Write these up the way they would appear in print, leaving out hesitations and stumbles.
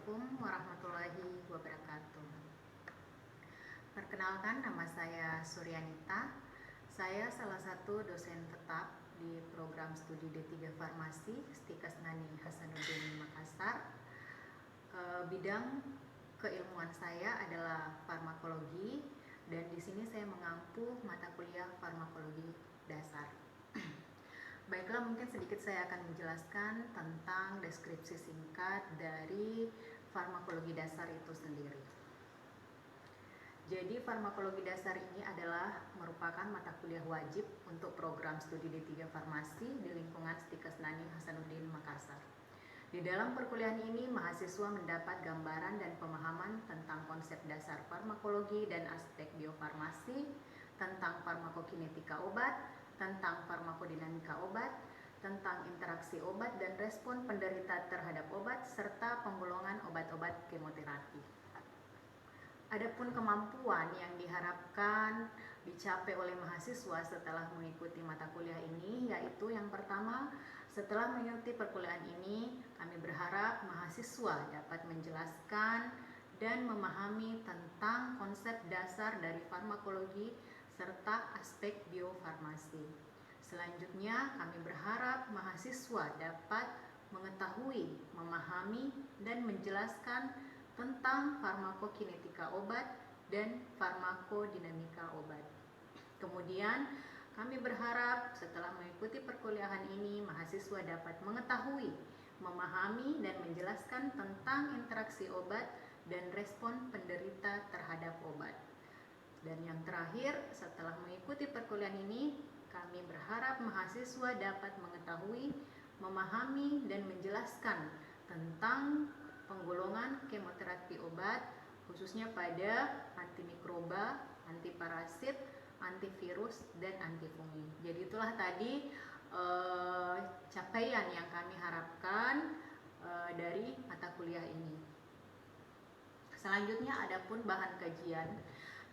Assalamualaikum warahmatullahi wabarakatuh. Perkenalkan, nama saya Suryanita. Saya salah satu dosen tetap di program studi D3 Farmasi Stikas Nani Hasanuddin Makassar. Bidang keilmuan saya adalah farmakologi dan di sini saya mengampu mata kuliah farmakologi dasar. Baiklah, mungkin sedikit saya akan menjelaskan tentang deskripsi singkat dari farmakologi dasar itu sendiri. Jadi farmakologi dasar ini adalah merupakan mata kuliah wajib untuk program studi D3 Farmasi di lingkungan Stikas Nani Hasanuddin Makassar. Di dalam perkuliahan ini, mahasiswa mendapat gambaran dan pemahaman tentang konsep dasar farmakologi dan aspek biofarmasi, tentang farmakokinetika obat, tentang farmakodinamika obat, tentang interaksi obat dan respon penderita terhadap obat, serta penggolongan obat-obat kemoterapi. Adapun kemampuan yang diharapkan dicapai oleh mahasiswa setelah mengikuti mata kuliah ini, yaitu yang pertama, setelah mengikuti perkuliahan ini, kami berharap mahasiswa dapat menjelaskan dan memahami tentang konsep dasar dari farmakologi serta aspek biofarmasi. Selanjutnya, kami berharap mahasiswa dapat mengetahui, memahami, dan menjelaskan tentang farmakokinetika obat dan farmakodinamika obat. Kemudian, kami berharap setelah mengikuti perkuliahan ini, mahasiswa dapat mengetahui, memahami, dan menjelaskan tentang interaksi obat dan respon penderita terhadap obat. Dan yang terakhir, setelah mengikuti perkuliahan ini, kami berharap mahasiswa dapat mengetahui, memahami, dan menjelaskan tentang penggolongan kemoterapi obat, khususnya pada antimikroba, antiparasit, antivirus, dan antifungi. Jadi itulah tadi capaian yang kami harapkan dari mata kuliah ini. Selanjutnya, adapun bahan kajian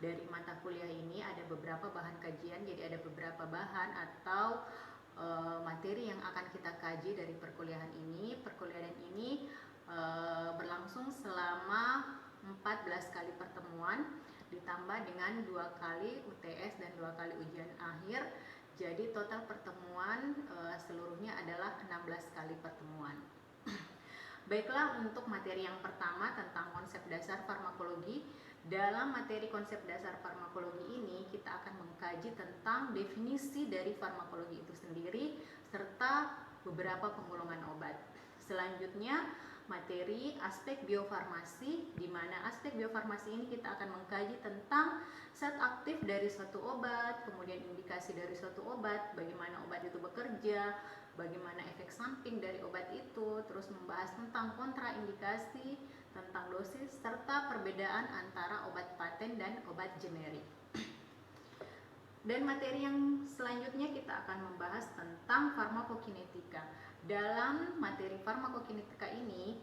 dari mata kuliah ini, ada beberapa bahan kajian. Jadi ada beberapa bahan atau materi yang akan kita kaji dari perkuliahan ini. Perkuliahan ini berlangsung selama 14 kali pertemuan, ditambah dengan 2 kali UTS dan 2 kali ujian akhir. Jadi total pertemuan seluruhnya adalah 16 kali pertemuan. Baiklah, untuk materi yang pertama tentang konsep dasar farmakologi. Dalam materi konsep dasar farmakologi ini, kita akan mengkaji tentang definisi dari farmakologi itu sendiri, serta beberapa penggolongan obat. Selanjutnya, materi aspek biofarmasi, di mana aspek biofarmasi ini kita akan mengkaji tentang zat aktif dari suatu obat, kemudian indikasi dari suatu obat, bagaimana obat itu bekerja, bagaimana efek samping dari obat itu, terus membahas tentang kontraindikasi, tentang dosis, serta perbedaan antara obat paten dan obat generik. Dan materi yang selanjutnya kita akan membahas tentang farmakokinetika. Dalam materi farmakokinetika ini,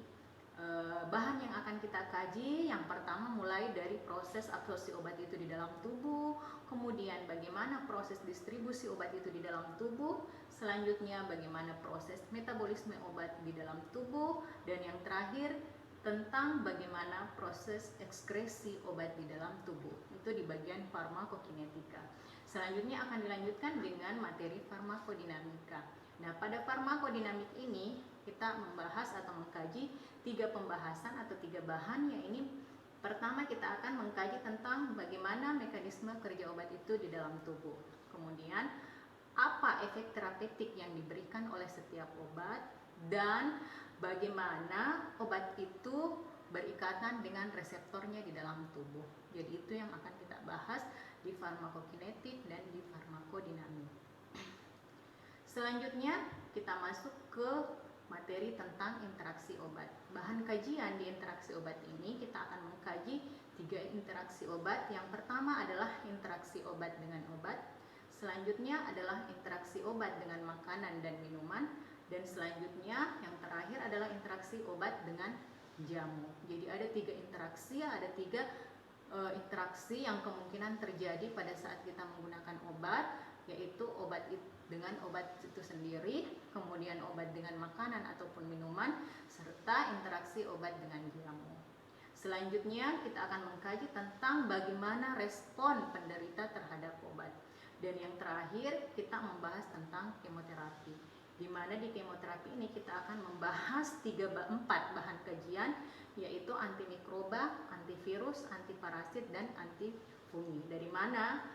bahan yang akan kita kaji yang pertama mulai dari proses absorpsi obat itu di dalam tubuh, kemudian bagaimana proses distribusi obat itu di dalam tubuh, selanjutnya bagaimana proses metabolisme obat di dalam tubuh, dan yang terakhir tentang bagaimana proses ekskresi obat di dalam tubuh. Itu di bagian farmakokinetika. Selanjutnya akan dilanjutkan dengan materi farmakodinamika. Nah, pada farmakodinamik ini kita membahas atau mengkaji 3 pembahasan atau 3 bahan, yang ini pertama kita akan mengkaji tentang bagaimana mekanisme kerja obat itu di dalam tubuh. Kemudian apa efek terapeutik yang diberikan oleh setiap obat, dan bagaimana obat itu berikatan dengan reseptornya di dalam tubuh. Jadi itu yang akan kita bahas di farmakokinetik dan di farmakodinamik. Selanjutnya kita masuk ke materi tentang interaksi obat. Bahan kajian di interaksi obat ini kita akan mengkaji 3 interaksi obat. Yang pertama adalah interaksi obat dengan obat. Selanjutnya adalah interaksi obat dengan makanan dan minuman. Dan selanjutnya yang terakhir adalah interaksi obat dengan jamu. Jadi ada 3 interaksi, ada 3 interaksi yang kemungkinan terjadi pada saat kita menggunakan obat, yaitu obat itu dengan obat itu sendiri, kemudian obat dengan makanan ataupun minuman, serta interaksi obat dengan jamu. Selanjutnya kita akan mengkaji tentang bagaimana respon penderita terhadap obat. Dan yang terakhir kita membahas tentang kemoterapi, di mana di kemoterapi ini kita akan membahas 4 bahan kajian, yaitu antimikroba, antivirus, antiparasit, dan antifungi. Dari mana?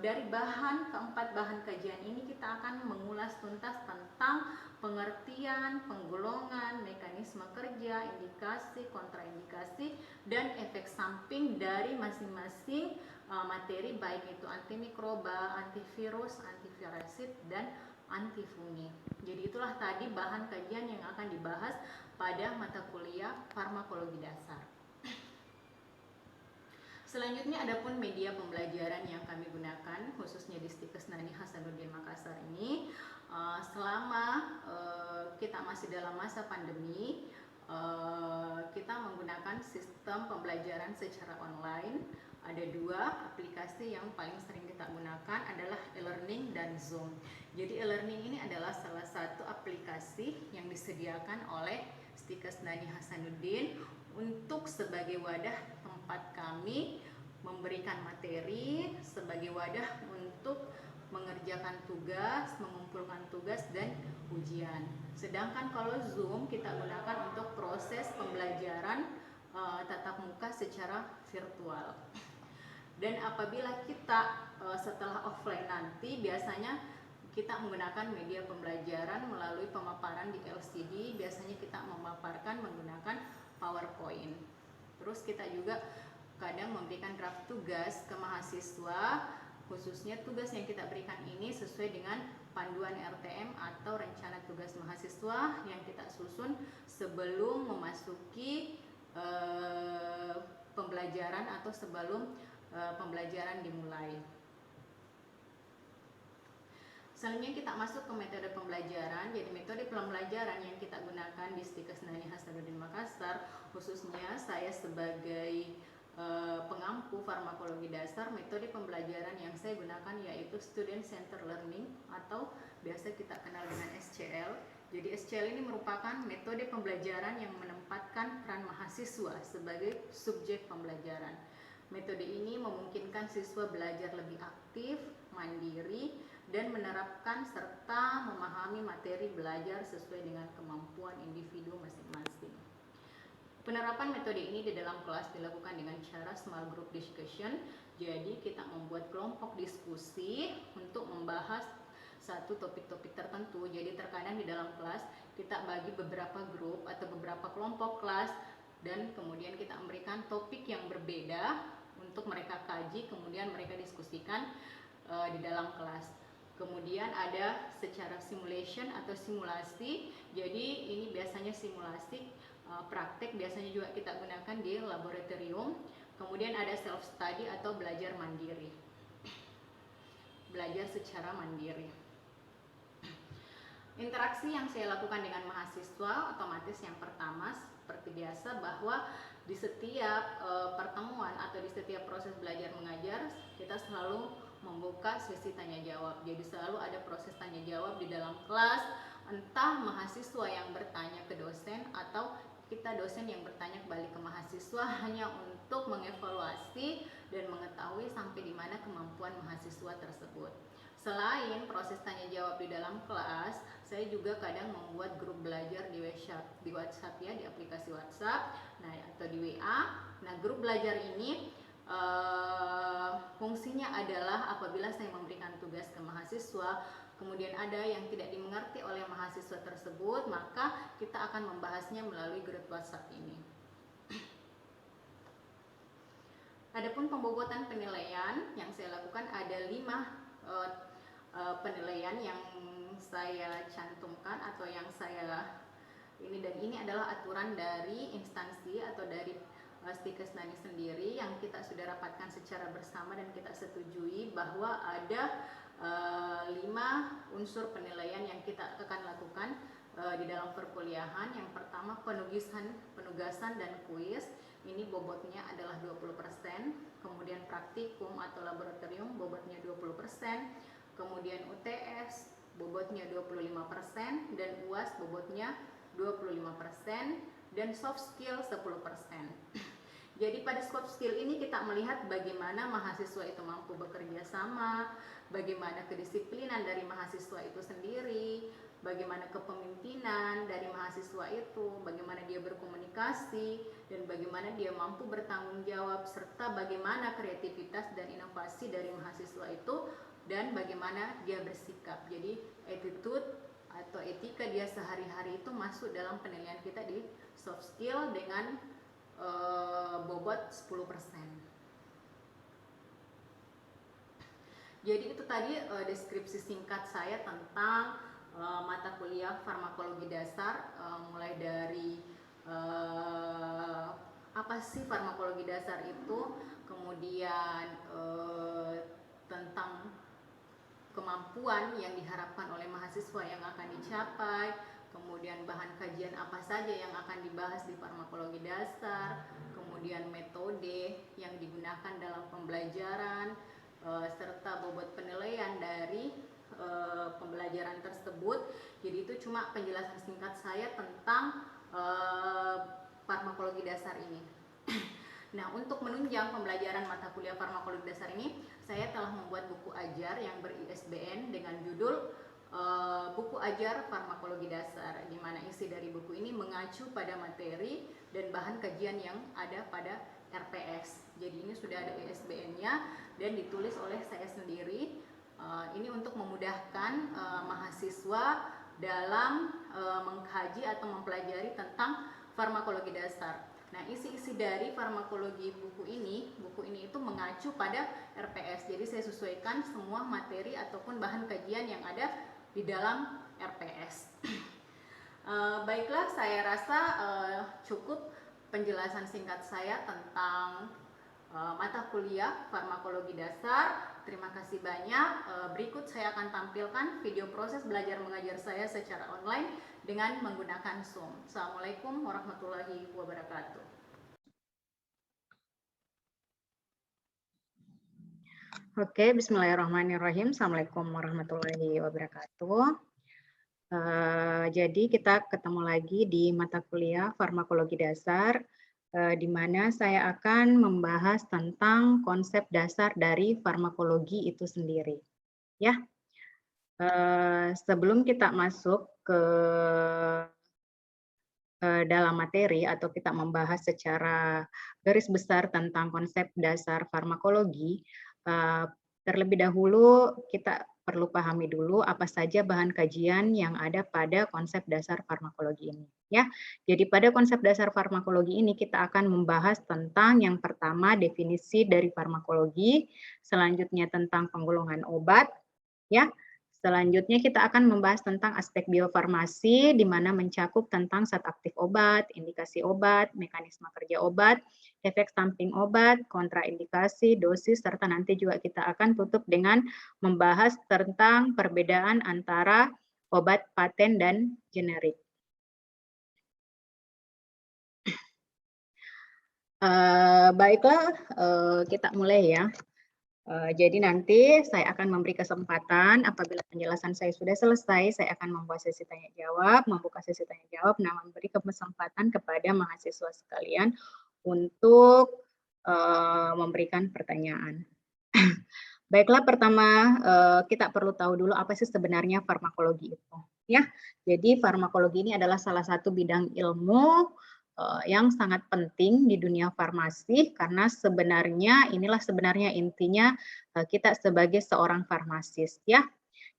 Dari keempat bahan kajian ini kita akan mengulas tuntas tentang pengertian, penggolongan, mekanisme kerja, indikasi, kontraindikasi, dan efek samping dari masing-masing materi, baik itu antimikroba, antivirus, antivirasid, dan antifungi. Jadi itulah tadi bahan kajian yang akan dibahas pada mata kuliah farmakologi dasar. Selanjutnya adapun media pembelajaran yang kami gunakan khususnya di Stikes Nani Hasanuddin Makassar ini, selama kita masih dalam masa pandemi, kita menggunakan sistem pembelajaran secara online. Ada 2 aplikasi yang paling sering kita gunakan adalah e-learning dan Zoom. Jadi e-learning ini adalah salah satu aplikasi yang disediakan oleh Stikes Nani Hasanuddin untuk sebagai wadah tempat kami memberikan materi, sebagai wadah untuk mengerjakan tugas, mengumpulkan tugas, dan ujian. Sedangkan kalau Zoom kita gunakan untuk proses pembelajaran tatap muka secara virtual. Dan apabila kita setelah offline nanti, biasanya kita menggunakan media pembelajaran melalui pemaparan di LCD. Biasanya kita memaparkan menggunakan PowerPoint. Terus kita juga kadang memberikan draft tugas ke mahasiswa, khususnya tugas yang kita berikan ini sesuai dengan panduan RTM atau rencana tugas mahasiswa yang kita susun sebelum memasuki pembelajaran atau sebelum pembelajaran dimulai. Selanjutnya kita masuk ke metode pembelajaran. Jadi metode pembelajaran yang kita gunakan di Stikes Nani Hasanuddin Makassar, khususnya saya sebagai pengampu farmakologi dasar, metode pembelajaran yang saya gunakan yaitu Student Center Learning atau biasa kita kenal dengan SCL. Jadi SCL ini merupakan metode pembelajaran yang menempatkan peran mahasiswa sebagai subjek pembelajaran. Metode ini memungkinkan siswa belajar lebih aktif, mandiri, dan menerapkan serta memahami materi belajar sesuai dengan kemampuan individu masing-masing. Penerapan metode ini di dalam kelas dilakukan dengan cara small group discussion. Jadi kita membuat kelompok diskusi untuk membahas satu topik-topik tertentu. Jadi terkadang di dalam kelas kita bagi beberapa grup atau beberapa kelompok kelas, dan kemudian kita memberikan topik yang berbeda untuk mereka kaji, kemudian mereka diskusikan di dalam kelas. Kemudian ada secara simulation atau simulasi. Jadi ini biasanya simulasi praktek, biasanya juga kita gunakan di laboratorium. Kemudian ada self study atau belajar mandiri, belajar secara mandiri. Interaksi yang saya lakukan dengan mahasiswa otomatis yang pertama seperti biasa, bahwa di setiap pertemuan atau di setiap proses belajar mengajar kita selalu membuka sesi tanya jawab. Jadi selalu ada proses tanya jawab di dalam kelas, entah mahasiswa yang bertanya ke dosen atau kita dosen yang bertanya kembali ke mahasiswa, hanya untuk mengevaluasi dan mengetahui sampai di mana kemampuan mahasiswa tersebut. Selain proses tanya jawab di dalam kelas, saya juga kadang membuat grup belajar di WhatsApp ya, di aplikasi WhatsApp, atau di WA. Nah, grup belajar ini fungsinya adalah apabila saya memberikan tugas ke mahasiswa, kemudian ada yang tidak dimengerti oleh mahasiswa tersebut, maka kita akan membahasnya melalui grup WhatsApp ini. Adapun pembobotan penilaian yang saya lakukan ada 5 penilaian yang saya cantumkan atau yang saya dan ini adalah aturan dari instansi atau dari Stikes Nani sendiri yang kita sudah rapatkan secara bersama dan kita setujui bahwa ada 5 unsur penilaian yang kita akan lakukan di dalam perkuliahan. Yang pertama penugasan dan kuis, ini bobotnya adalah 20%, kemudian praktikum atau laboratorium bobotnya 20%, kemudian UTS bobotnya 25% dan UAS bobotnya 25% dan soft skill 10%. Jadi pada soft skill ini kita melihat bagaimana mahasiswa itu mampu bekerja sama, bagaimana kedisiplinan dari mahasiswa itu sendiri, bagaimana kepemimpinan dari mahasiswa itu, bagaimana dia berkomunikasi, dan bagaimana dia mampu bertanggung jawab, serta bagaimana kreativitas dan inovasi dari mahasiswa itu, dan bagaimana dia bersikap. Jadi attitude atau etika dia sehari-hari itu masuk dalam penilaian kita di soft skill dengan bobot 10%. Jadi itu tadi deskripsi singkat saya tentang mata kuliah farmakologi dasar, mulai dari apa sih farmakologi dasar itu, kemudian tentang kemampuan yang diharapkan oleh mahasiswa yang akan dicapai, kemudian bahan kajian apa saja yang akan dibahas di farmakologi dasar, kemudian metode yang digunakan dalam pembelajaran, serta bobot penilaian dari pembelajaran tersebut. Jadi itu cuma penjelasan singkat saya tentang farmakologi dasar ini. Nah, untuk menunjang pembelajaran mata kuliah farmakologi dasar ini, saya telah membuat buku ajar yang ber-ISBN dengan judul buku ajar farmakologi dasar, di mana isi dari buku ini mengacu pada materi dan bahan kajian yang ada pada RPS. Jadi ini sudah ada ISBN-nya dan ditulis oleh saya sendiri. Ini untuk memudahkan mahasiswa dalam mengkaji atau mempelajari tentang farmakologi dasar. Nah, isi-isi dari farmakologi buku ini itu mengacu pada RPS. Jadi saya sesuaikan semua materi ataupun bahan kajian yang ada di dalam RPS. Baiklah, saya rasa cukup penjelasan singkat saya tentang mata kuliah farmakologi dasar. Terima kasih banyak. Berikut saya akan tampilkan video proses belajar mengajar saya secara online dengan menggunakan Zoom. Assalamualaikum warahmatullahi wabarakatuh. Oke, bismillahirrahmanirrahim. Assalamualaikum warahmatullahi wabarakatuh. Jadi kita ketemu lagi di mata kuliah farmakologi dasar, di mana saya akan membahas tentang konsep dasar dari farmakologi itu sendiri. Ya, sebelum kita masuk ke dalam materi atau kita membahas secara garis besar tentang konsep dasar farmakologi, terlebih dahulu kita perlu pahami dulu apa saja bahan kajian yang ada pada konsep dasar farmakologi ini. Ya, jadi pada konsep dasar farmakologi ini kita akan membahas tentang yang pertama definisi dari farmakologi, selanjutnya tentang penggolongan obat, ya. Selanjutnya kita akan membahas tentang aspek biofarmasi, di mana mencakup tentang zat aktif obat, indikasi obat, mekanisme kerja obat, efek samping obat, kontraindikasi, dosis, serta nanti juga kita akan tutup dengan membahas tentang perbedaan antara obat paten dan generik. Baiklah, kita mulai ya. Jadi nanti saya akan memberi kesempatan apabila penjelasan saya sudah selesai, saya akan membuat sesi tanya jawab, membuka sesi tanya jawab, nah memberi kesempatan kepada mahasiswa sekalian untuk memberikan pertanyaan. Baiklah, pertama kita perlu tahu dulu apa sih sebenarnya farmakologi itu. Ya, jadi farmakologi ini adalah salah satu bidang ilmu yang sangat penting di dunia farmasi, karena inilah sebenarnya intinya kita sebagai seorang farmasis, ya.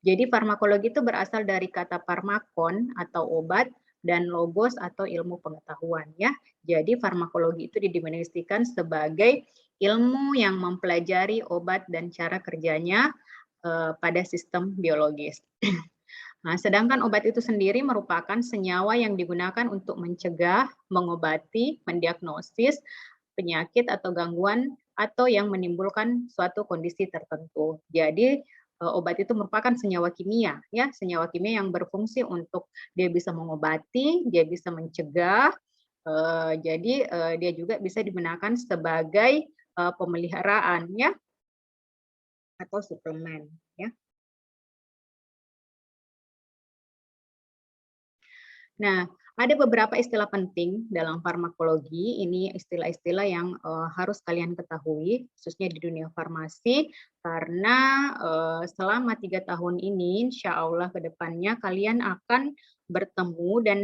Jadi farmakologi itu berasal dari kata farmakon atau obat dan logos atau ilmu pengetahuan, ya. Jadi farmakologi itu didefinisikan sebagai ilmu yang mempelajari obat dan cara kerjanya pada sistem biologis. Nah, sedangkan obat itu sendiri merupakan senyawa yang digunakan untuk mencegah, mengobati, mendiagnosis penyakit atau gangguan atau yang menimbulkan suatu kondisi tertentu. Jadi obat itu merupakan senyawa kimia, ya, senyawa kimia yang berfungsi untuk dia bisa mengobati, dia bisa mencegah, jadi dia juga bisa digunakan sebagai pemeliharaan, ya, atau suplemen, ya. Nah, ada beberapa istilah penting dalam farmakologi. Ini istilah-istilah yang harus kalian ketahui, khususnya di dunia farmasi, karena selama 3 tahun ini, insya Allah ke depannya kalian akan bertemu dan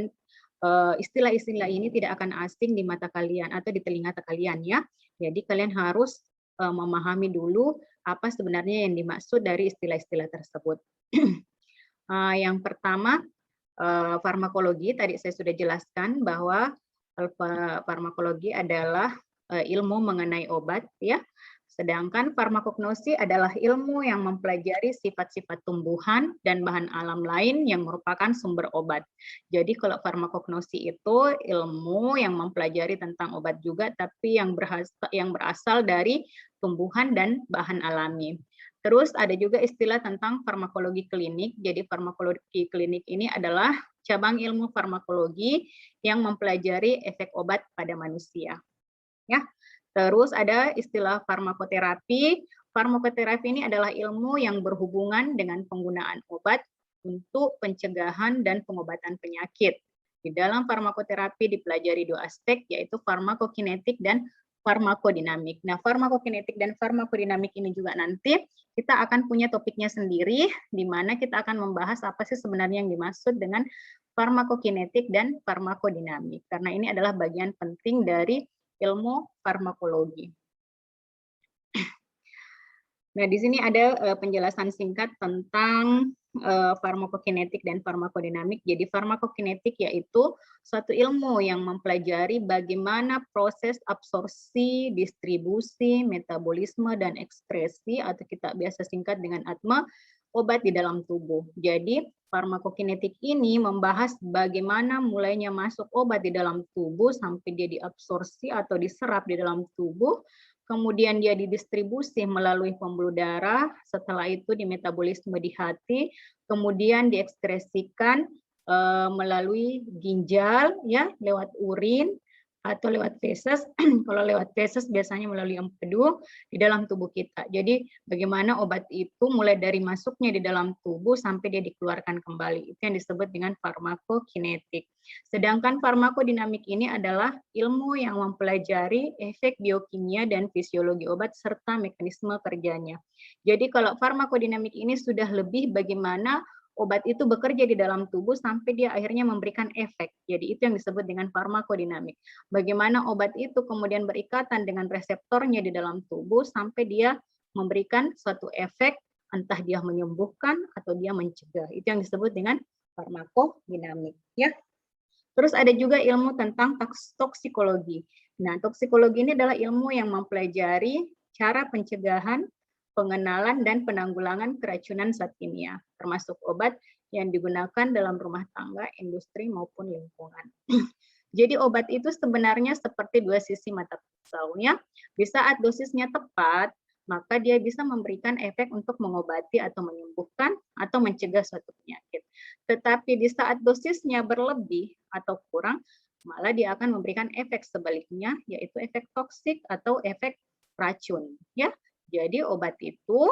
istilah-istilah ini tidak akan asing di mata kalian atau di telinga kalian ya. Jadi kalian harus memahami dulu apa sebenarnya yang dimaksud dari istilah-istilah tersebut. Yang pertama, farmakologi, tadi saya sudah jelaskan bahwa farmakologi adalah ilmu mengenai obat ya. Sedangkan farmakognosi adalah ilmu yang mempelajari sifat-sifat tumbuhan dan bahan alam lain yang merupakan sumber obat. Jadi kalau farmakognosi itu ilmu yang mempelajari tentang obat juga, tapi yang berasal dari tumbuhan dan bahan alami. Terus ada juga istilah tentang farmakologi klinik. Jadi farmakologi klinik ini adalah cabang ilmu farmakologi yang mempelajari efek obat pada manusia. Ya. Terus ada istilah farmakoterapi. Farmakoterapi ini adalah ilmu yang berhubungan dengan penggunaan obat untuk pencegahan dan pengobatan penyakit. Di dalam farmakoterapi dipelajari 2 aspek, yaitu farmakokinetik dan farmakodinamik. Nah, farmakokinetik dan farmakodinamik ini juga nanti kita akan punya topiknya sendiri, di mana kita akan membahas apa sih sebenarnya yang dimaksud dengan farmakokinetik dan farmakodinamik. Karena ini adalah bagian penting dari ilmu farmakologi. Nah, di sini ada penjelasan singkat tentang farmakokinetik dan farmakodinamik. Jadi farmakokinetik yaitu suatu ilmu yang mempelajari bagaimana proses absorpsi, distribusi, metabolisme, dan ekspresi atau kita biasa singkat dengan ATMA obat di dalam tubuh. Jadi farmakokinetik ini membahas bagaimana mulainya masuk obat di dalam tubuh sampai dia diabsorpsi atau diserap di dalam tubuh, kemudian dia didistribusi melalui pembuluh darah, setelah itu dimetabolisme di hati, kemudian diekskresikan melalui ginjal ya lewat urin atau lewat feses. Kalau lewat feses biasanya melalui empedu di dalam tubuh kita. Jadi bagaimana obat itu mulai dari masuknya di dalam tubuh sampai dia dikeluarkan kembali. Itu yang disebut dengan farmakokinetik. Sedangkan farmakodinamik ini adalah ilmu yang mempelajari efek biokimia dan fisiologi obat serta mekanisme kerjanya. Jadi kalau farmakodinamik ini sudah lebih bagaimana obat itu bekerja di dalam tubuh sampai dia akhirnya memberikan efek. Jadi itu yang disebut dengan farmakodinamik. Bagaimana obat itu kemudian berikatan dengan reseptornya di dalam tubuh sampai dia memberikan suatu efek, entah dia menyembuhkan atau dia mencegah. Itu yang disebut dengan farmakodinamik. Ya. Terus ada juga ilmu tentang toksikologi. Nah, toksikologi ini adalah ilmu yang mempelajari cara pencegahan, pengenalan, dan penanggulangan keracunan zat kimia, termasuk obat yang digunakan dalam rumah tangga, industri, maupun lingkungan. Jadi obat itu sebenarnya seperti 2 sisi mata pisau ya. Di saat dosisnya tepat, maka dia bisa memberikan efek untuk mengobati atau menyembuhkan atau mencegah suatu penyakit. Tetapi di saat dosisnya berlebih atau kurang, malah dia akan memberikan efek sebaliknya, yaitu efek toksik atau efek racun. Ya, jadi obat itu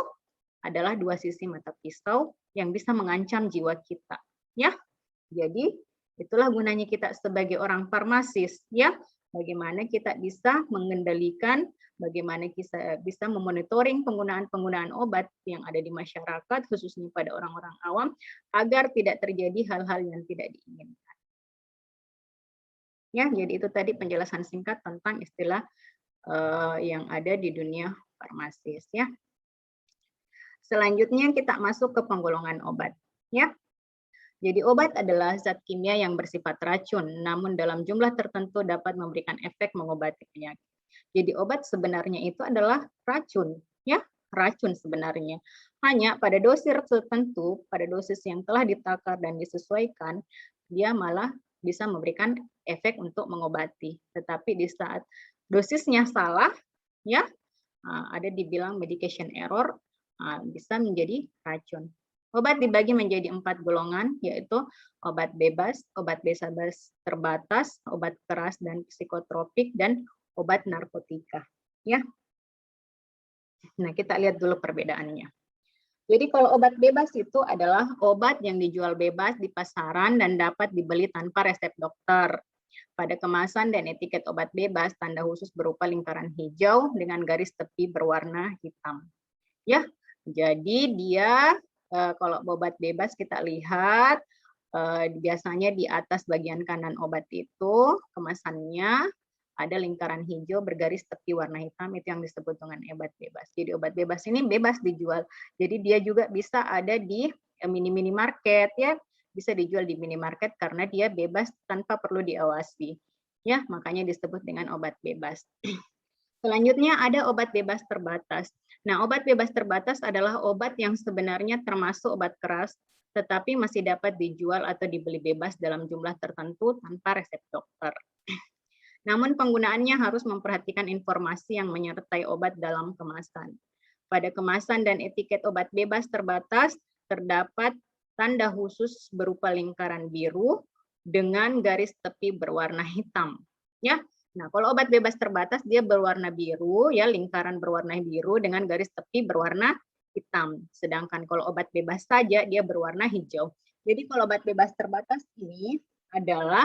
adalah 2 sisi mata pisau yang bisa mengancam jiwa kita. Ya, jadi itulah gunanya kita sebagai orang farmasis. Ya, bagaimana kita bisa mengendalikan, bagaimana kita bisa memonitoring penggunaan obat yang ada di masyarakat, khususnya pada orang-orang awam, agar tidak terjadi hal-hal yang tidak diinginkan. Ya, jadi itu tadi penjelasan singkat tentang istilah yang ada di dunia farmasis ya. Selanjutnya kita masuk ke penggolongan obat ya. Jadi obat adalah zat kimia yang bersifat racun, namun dalam jumlah tertentu dapat memberikan efek mengobati penyakit. Jadi obat sebenarnya itu adalah racun ya, racun sebenarnya. Hanya pada dosis tertentu, pada dosis yang telah ditakar dan disesuaikan, dia malah bisa memberikan efek untuk mengobati. Tetapi di saat dosisnya salah, ya ada dibilang medication error, bisa menjadi racun. Obat dibagi menjadi 4 golongan, yaitu obat bebas, obat bebas terbatas, obat keras dan psikotropik, dan obat narkotika. Ya. Nah, kita lihat dulu perbedaannya. Jadi kalau obat bebas itu adalah obat yang dijual bebas di pasaran dan dapat dibeli tanpa resep dokter. Pada kemasan dan etiket obat bebas, tanda khusus berupa lingkaran hijau dengan garis tepi berwarna hitam. Ya, jadi dia kalau obat bebas kita lihat biasanya di atas bagian kanan obat itu kemasannya ada lingkaran hijau bergaris tepi warna hitam, itu yang disebut dengan obat bebas. Jadi obat bebas ini bebas dijual. Jadi dia juga bisa ada di mini market ya, bisa dijual di minimarket karena dia bebas tanpa perlu diawasi. Ya, makanya disebut dengan obat bebas. Selanjutnya ada obat bebas terbatas. Nah, obat bebas terbatas adalah obat yang sebenarnya termasuk obat keras, tetapi masih dapat dijual atau dibeli bebas dalam jumlah tertentu tanpa resep dokter. Namun penggunaannya harus memperhatikan informasi yang menyertai obat dalam kemasan. Pada kemasan dan etiket obat bebas terbatas terdapat tanda khusus berupa lingkaran biru dengan garis tepi berwarna hitam. Ya, nah kalau obat bebas terbatas dia berwarna biru, ya lingkaran berwarna biru dengan garis tepi berwarna hitam. Sedangkan kalau obat bebas saja dia berwarna hijau. Jadi kalau obat bebas terbatas ini adalah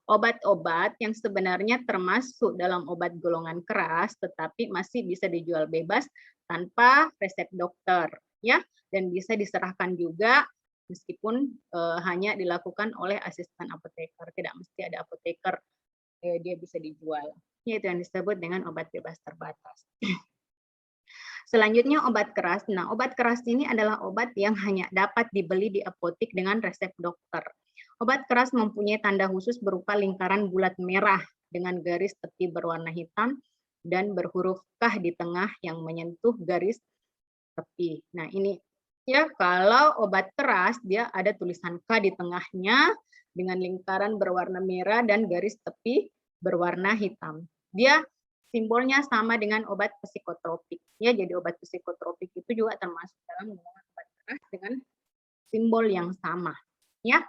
obat-obat yang sebenarnya termasuk dalam obat golongan keras, tetapi masih bisa dijual bebas tanpa resep dokter, ya, dan bisa diserahkan juga meskipun hanya dilakukan oleh asisten apoteker, tidak mesti ada apoteker dia bisa dijual. Itu yang disebut dengan obat bebas terbatas. Selanjutnya obat keras. Nah, obat keras ini adalah obat yang hanya dapat dibeli di apotik dengan resep dokter. Obat keras mempunyai tanda khusus berupa lingkaran bulat merah dengan garis tepi berwarna hitam dan berhuruf K di tengah yang menyentuh garis tepi. Nah, ini ya kalau obat keras dia ada tulisan K di tengahnya dengan lingkaran berwarna merah dan garis tepi berwarna hitam. Dia simbolnya sama dengan obat psikotropik. Ya, jadi obat psikotropik itu juga termasuk dalam golongan obat keras dengan simbol yang sama. Ya,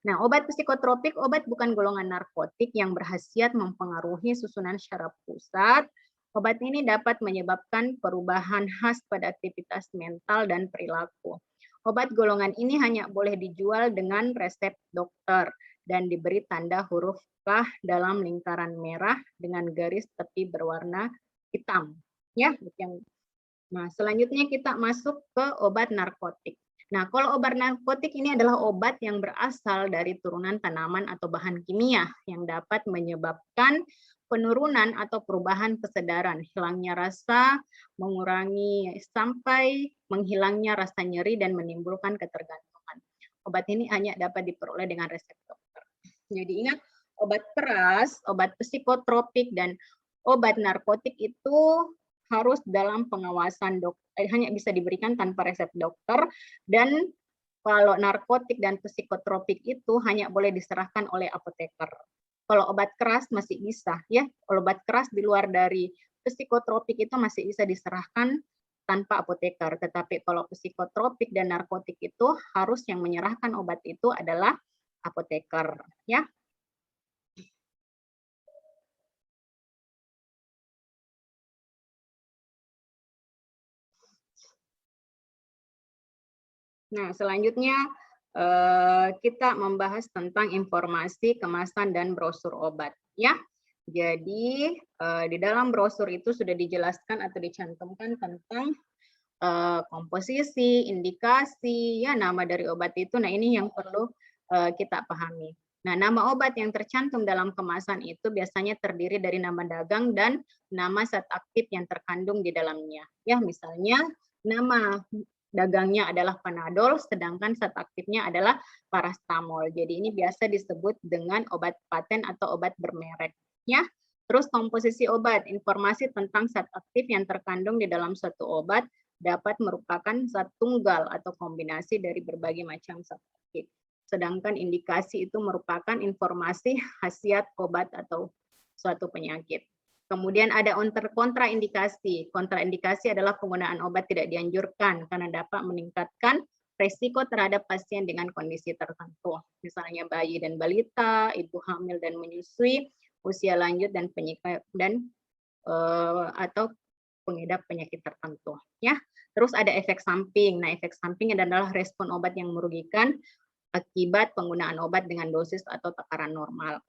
nah obat psikotropik obat bukan golongan narkotik yang berkhasiat mempengaruhi susunan syaraf pusat. Obat ini dapat menyebabkan perubahan khas pada aktivitas mental dan perilaku. Obat golongan ini hanya boleh dijual dengan resep dokter dan diberi tanda huruf K dalam lingkaran merah dengan garis tepi berwarna hitam. Ya, nah selanjutnya kita masuk ke obat narkotik. Nah, kalau obat narkotik ini adalah obat yang berasal dari turunan tanaman atau bahan kimia yang dapat menyebabkan penurunan atau perubahan kesadaran, hilangnya rasa, mengurangi sampai menghilangnya rasa nyeri dan menimbulkan ketergantungan. Obat ini hanya dapat diperoleh dengan resep dokter. Jadi ingat, obat keras, obat psikotropik, dan obat narkotik itu harus dalam pengawasan dokter, hanya bisa diberikan tanpa resep dokter, dan kalau narkotik dan psikotropik itu hanya boleh diserahkan oleh apoteker. Kalau obat keras masih bisa, ya. Kalau obat keras di luar dari psikotropik itu masih bisa diserahkan tanpa apoteker. Tetapi kalau psikotropik dan narkotik itu harus yang menyerahkan obat itu adalah apoteker, ya. Nah, selanjutnya kita membahas tentang informasi kemasan dan brosur obat, ya. Jadi di dalam brosur itu sudah dijelaskan atau dicantumkan tentang komposisi, indikasi, ya nama dari obat itu. Nah, ini yang perlu kita pahami. Nah, nama obat yang tercantum dalam kemasan itu biasanya terdiri dari nama dagang dan nama zat aktif yang terkandung di dalamnya. Ya, misalnya nama dagangnya adalah Panadol, sedangkan zat aktifnya adalah paracetamol. Jadi ini biasa disebut dengan obat paten atau obat bermerek. Ya, terus komposisi obat, informasi tentang zat aktif yang terkandung di dalam suatu obat dapat merupakan zat tunggal atau kombinasi dari berbagai macam zat aktif. Sedangkan indikasi itu merupakan informasi khasiat obat atau suatu penyakit. Kemudian ada kontraindikasi. Kontraindikasi adalah penggunaan obat tidak dianjurkan karena dapat meningkatkan resiko terhadap pasien dengan kondisi tertentu. Misalnya bayi dan balita, ibu hamil dan menyusui, usia lanjut dan penyakit atau pengidap penyakit tertentu. Ya. Terus ada efek samping. Nah, efek samping adalah respon obat yang merugikan akibat penggunaan obat dengan dosis atau takaran normal.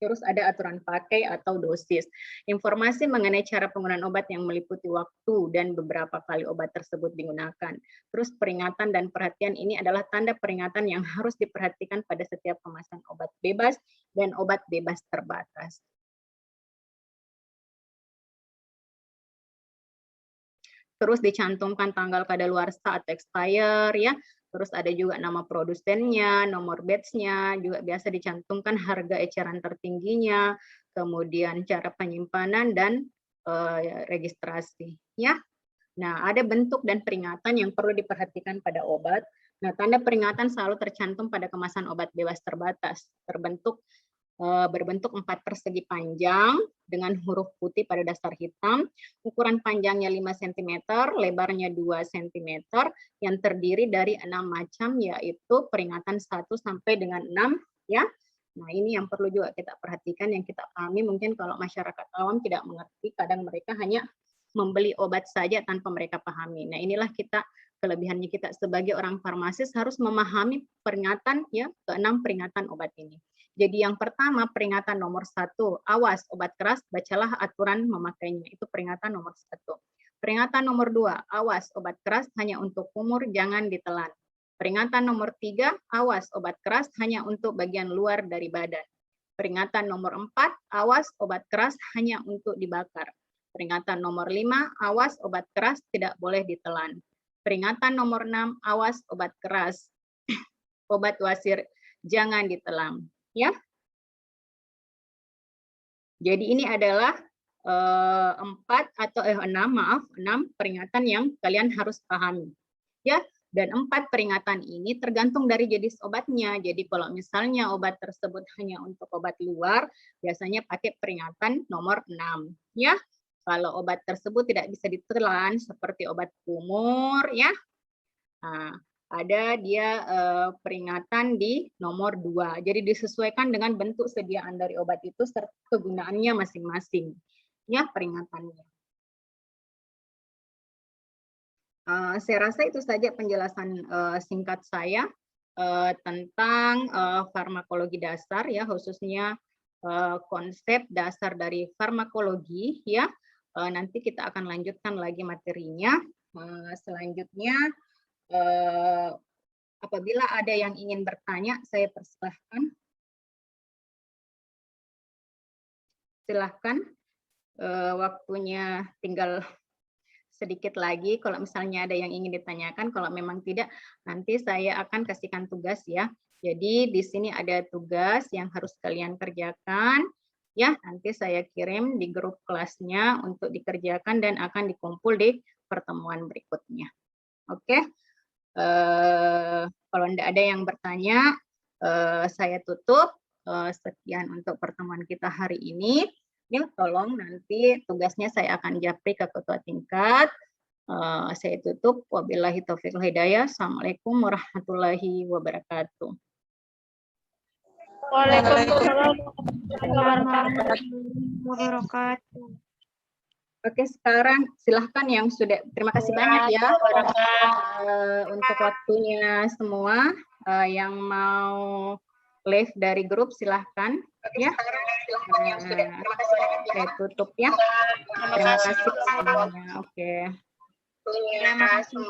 Terus ada aturan pakai atau dosis. Informasi mengenai cara penggunaan obat yang meliputi waktu dan beberapa kali obat tersebut digunakan. Terus peringatan dan perhatian ini adalah tanda peringatan yang harus diperhatikan pada setiap kemasan obat bebas dan obat bebas terbatas. Terus dicantumkan tanggal kadaluarsa atau expire ya. Terus ada juga nama produsennya, nomor batch-nya, juga biasa dicantumkan harga eceran tertingginya, kemudian cara penyimpanan dan registrasi ya. Nah, ada bentuk dan peringatan yang perlu diperhatikan pada obat. Nah, tanda peringatan selalu tercantum pada kemasan obat bebas terbatas, berbentuk 4 persegi panjang dengan huruf putih pada dasar hitam, ukuran panjangnya 5 cm, lebarnya 2 cm, yang terdiri dari 6 macam, yaitu peringatan 1 sampai dengan 6 ya. Nah, ini yang perlu juga kita perhatikan, yang kita pahami. Mungkin kalau masyarakat awam tidak mengerti, kadang mereka hanya membeli obat saja tanpa mereka pahami. Nah, inilah kelebihannya kita sebagai orang farmasis harus memahami peringatan ya, ke-6 peringatan obat ini. Jadi yang pertama peringatan nomor 1, awas obat keras, bacalah aturan memakainya. Itu peringatan nomor 1. Peringatan nomor 2, awas obat keras hanya untuk kumur, jangan ditelan. Peringatan nomor 3, awas obat keras hanya untuk bagian luar dari badan. Peringatan nomor 4, awas obat keras hanya untuk dibakar. Peringatan nomor 5, awas obat keras tidak boleh ditelan. Peringatan nomor 6, awas obat keras, obat wasir jangan ditelan. Ya, jadi ini adalah 6 peringatan yang kalian harus pahami. Ya, dan 4 peringatan ini tergantung dari jenis obatnya. Jadi kalau misalnya obat tersebut hanya untuk obat luar, biasanya pakai peringatan nomor 6. Ya, kalau obat tersebut tidak bisa ditelan seperti obat kumur, ya. Nah, ada dia peringatan di nomor 2. Jadi disesuaikan dengan bentuk sediaan dari obat itu serta kegunaannya masing-masing. Ya, peringatannya. Saya rasa itu saja penjelasan singkat saya tentang farmakologi dasar ya, khususnya konsep dasar dari farmakologi ya. Nanti kita akan lanjutkan lagi materinya. Selanjutnya apabila ada yang ingin bertanya, saya persilahkan. Silahkan, waktunya tinggal sedikit lagi. Kalau misalnya ada yang ingin ditanyakan, kalau memang tidak, nanti saya akan kasihkan tugas ya. Jadi di sini ada tugas yang harus kalian kerjakan. Ya, nanti saya kirim di grup kelasnya untuk dikerjakan dan akan dikumpul di pertemuan berikutnya. Oke. Kalau tidak ada yang bertanya, saya tutup. Sekian untuk pertemuan kita hari ini. Ya, tolong nanti tugasnya saya akan japri ke ketua tingkat. Saya tutup. Wabillahi taufiq wal hidayah. Assalamualaikum warahmatullahi wabarakatuh. Waalaikumsalam warahmatullahi wabarakatuh. Oke, sekarang silahkan yang sudah, terima kasih banyak ya untuk waktunya semua. Yang mau live dari grup silahkan ya. Saya tutup ya. Terima kasih semuanya. Oke. Terima kasih.